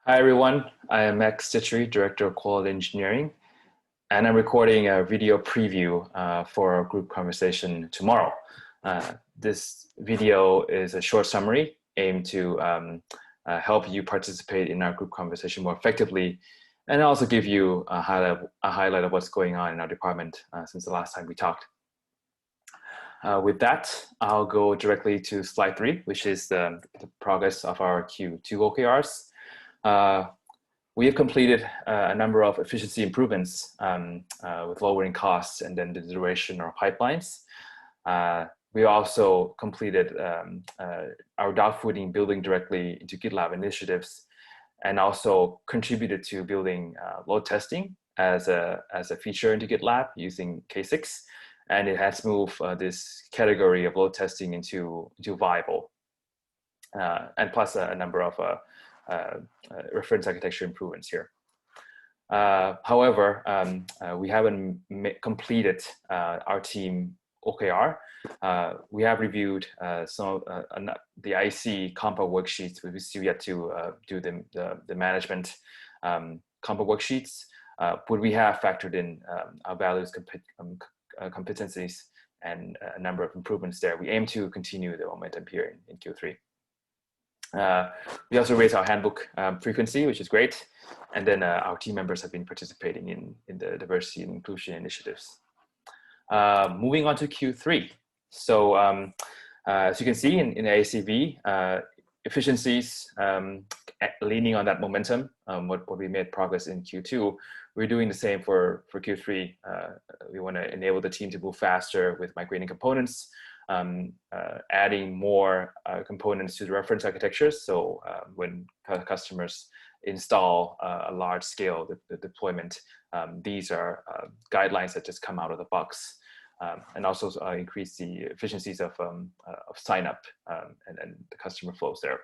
Hi everyone, I am Max Stitchery, Director of Quality Engineering, and I'm recording a video preview for our group conversation tomorrow. This video is a short summary aimed to help you participate in our group conversation more effectively, and also give you a highlight of what's going on in our department since the last time we talked. With that, I'll go directly to slide 3, which is the progress of our Q2 OKRs. We have completed a number of efficiency improvements with lowering costs and then the duration of pipelines. We also completed our dogfooding building directly into GitLab initiatives, and also contributed to building load testing as a feature into GitLab using K6, and it has moved this category of load testing into viable, and plus a number of reference architecture improvements here. However, we haven't completed our team OKR. We have reviewed some of the IC Compa worksheets, but we still yet to do the management Compa worksheets. But we have factored in our values, competencies, and a number of improvements there. We aim to continue the momentum here in Q3. We also raised our handbook frequency, which is great. And then our team members have been participating in the diversity and inclusion initiatives. Moving on to Q3. So as you can see in ACV, efficiencies, leaning on that momentum, what we made progress in Q2, we're doing the same for Q3. We want to enable the team to move faster with migrating components, adding more components to the reference architectures. So when customers install a large scale the deployment, these are guidelines that just come out of the box, and also increase the efficiencies of sign up and the customer flows there.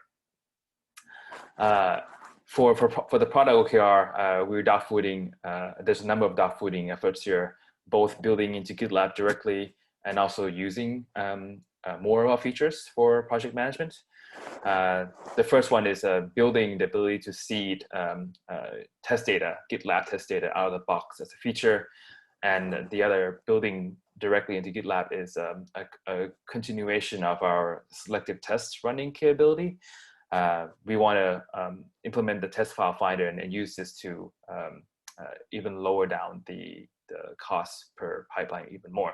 For the product OKR, we're dogfooding. There's a number of dogfooding efforts here, both building into GitLab directly and also using more of our features for project management. The first one is building the ability to seed test data, GitLab test data out of the box as a feature. And the other, building directly into GitLab, is a continuation of our selective test running capability. We want to implement the test file finder and use this to even lower down the cost per pipeline even more.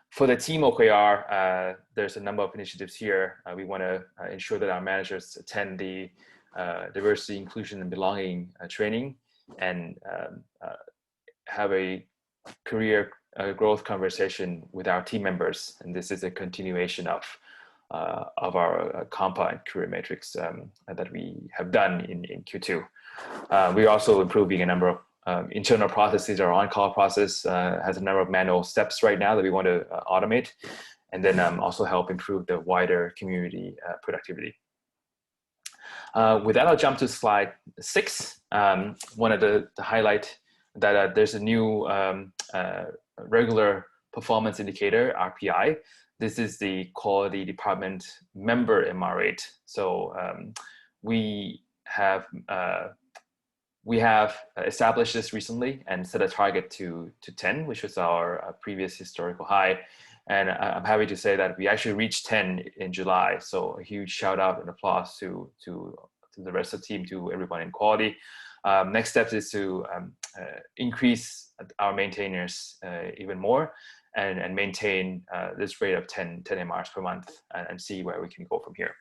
For the team OKR, there's a number of initiatives here. We want to ensure that our managers attend the diversity, inclusion, and belonging training, and have a career growth conversation with our team members. And this is a continuation of our Compa and career matrix that we have done in Q2. We're also improving a number of internal processes. Our on-call process has a number of manual steps right now that we want to automate, and then also help improve the wider community productivity. With that, I'll jump to slide 6. Wanted to highlight that there's a new regular performance indicator, RPI. This is the quality department member MR rate. So we have established this recently and set a target to 10, which was our previous historical high. And I'm happy to say that we actually reached 10 in July. So a huge shout out and applause to the rest of the team, to everyone in quality. Next step is to increase our maintainers even more, and maintain this rate of 10 MRs per month, and see where we can go from here.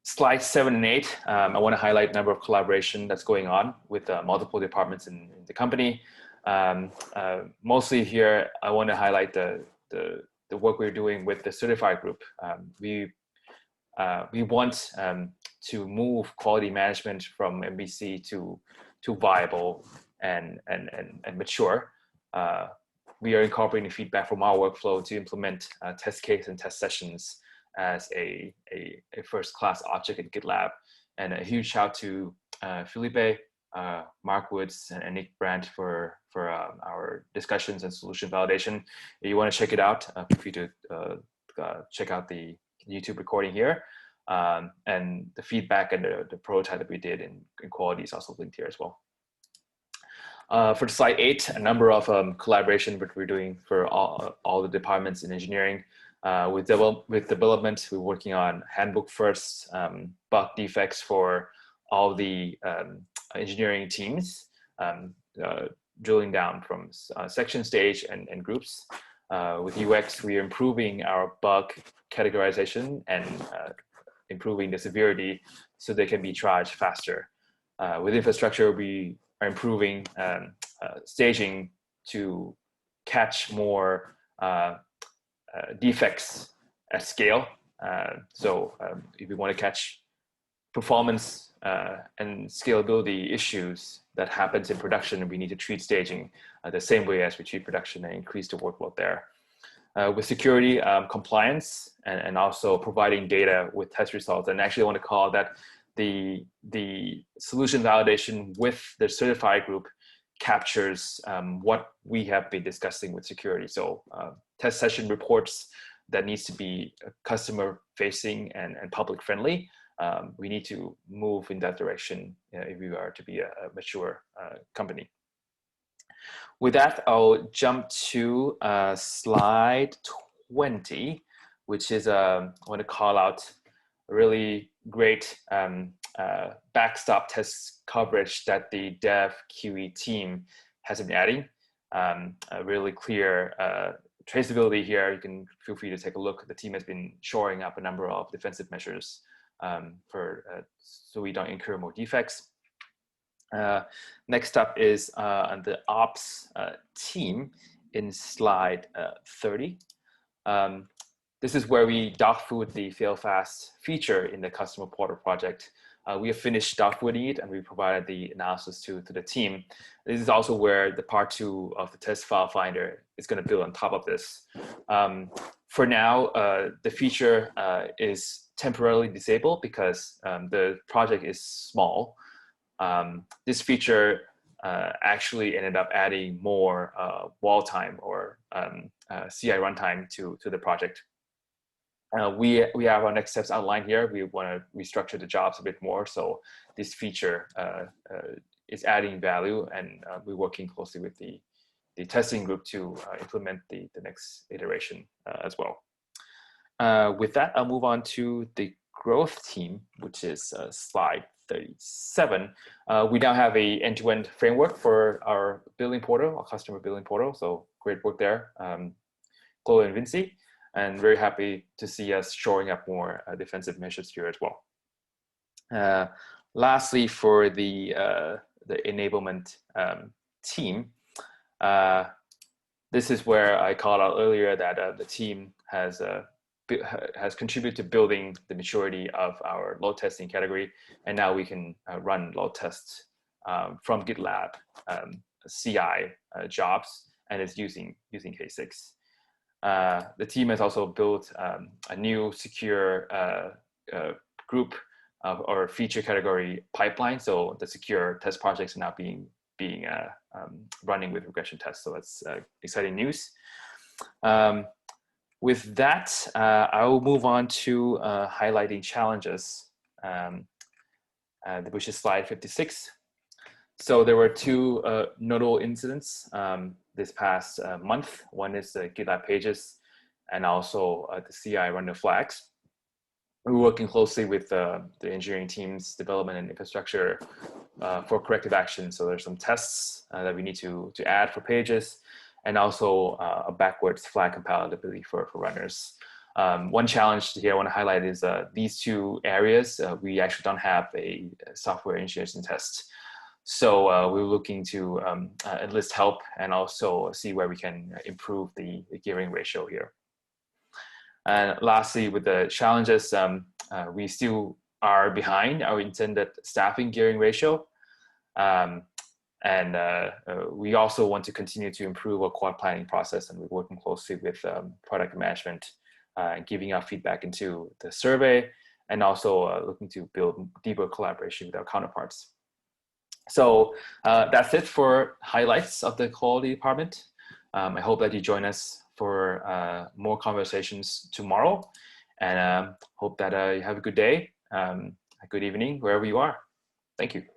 Slides 7 and 8, I want to highlight a number of collaboration that's going on with multiple departments in the company. Mostly here, I want to highlight the work we're doing with the certified group. We want to move quality management from MVC to viable and mature. We are incorporating feedback from our workflow to implement test case and test sessions as a first-class object in GitLab. And a huge shout to Felipe, Mark Woods, and Nick Brandt for our discussions and solution validation. If you want to check it out, feel free to check out the YouTube recording here. And the feedback and the prototype that we did in quality is also linked here as well. For slide 8, a number of collaboration that we're doing for all the departments in engineering. With development, we're working on handbook first, bug defects for all the engineering teams, drilling down from section stage and groups. With UX, we are improving our bug categorization and improving the severity so they can be triaged faster. With infrastructure, we are improving staging to catch more defects at scale. If you want to catch performance and scalability issues that happens in production, we need to treat staging the same way as we treat production and increase the workload there. With security, compliance, and also providing data with test results. And actually I want to call that the solution validation with the certified group captures what we have been discussing with security. So test session reports that needs to be customer facing and public friendly. We need to move in that direction if we are to be a mature company. With that, I'll jump to slide 20, which is I want to call out a really great backstop test coverage that the dev QE team has been adding. A really clear traceability here. You can feel free to take a look. The team has been shoring up a number of defensive measures so we don't incur more defects. Next up is on the ops team in slide 30. This is where we dog food the fail fast feature in the customer portal project. We have finished dog fooding it and we provided the analysis to the team. This is also where the part 2 of the test file finder is going to build on top of this. For now, the feature is temporarily disabled because the project is small. This feature actually ended up adding more wall time or CI runtime to the project. We have our next steps outlined here. We want to restructure the jobs a bit more, so this feature is adding value, and we're working closely with the testing group to implement the next iteration as well. With that, I'll move on to the growth team, which is slide 37. We now have a end-to-end framework for our billing portal, our customer billing portal. So great work there, Chloe and Vinci, and very happy to see us shoring up more defensive measures here as well. Lastly, for the enablement team, this is where I called out earlier that the team has contributed to building the maturity of our load testing category, and now we can run load tests from GitLab CI jobs, and it's using K6. The team has also built a new secure group or feature category pipeline, so the secure test projects are now being running with regression tests. So that's exciting news. With that, I will move on to highlighting challenges, which is slide 56. So there were 2 notable incidents this past month. One is the GitLab pages and also the CI run the flags. We're working closely with the engineering teams, development and infrastructure for corrective action. So there's some tests that we need to add for pages, and also a backwards flag compatibility for runners. One challenge here I want to highlight is these 2 areas, we actually don't have a software engineers and test. So we're looking to enlist help and also see where we can improve the gearing ratio here. And lastly, with the challenges, we still are behind our intended staffing gearing ratio. And we also want to continue to improve our quad planning process, and we're working closely with product management, giving our feedback into the survey, and also looking to build deeper collaboration with our counterparts. So that's it for highlights of the quality department. I hope that you join us for more conversations tomorrow. And hope that you have a good day, a good evening, wherever you are. Thank you.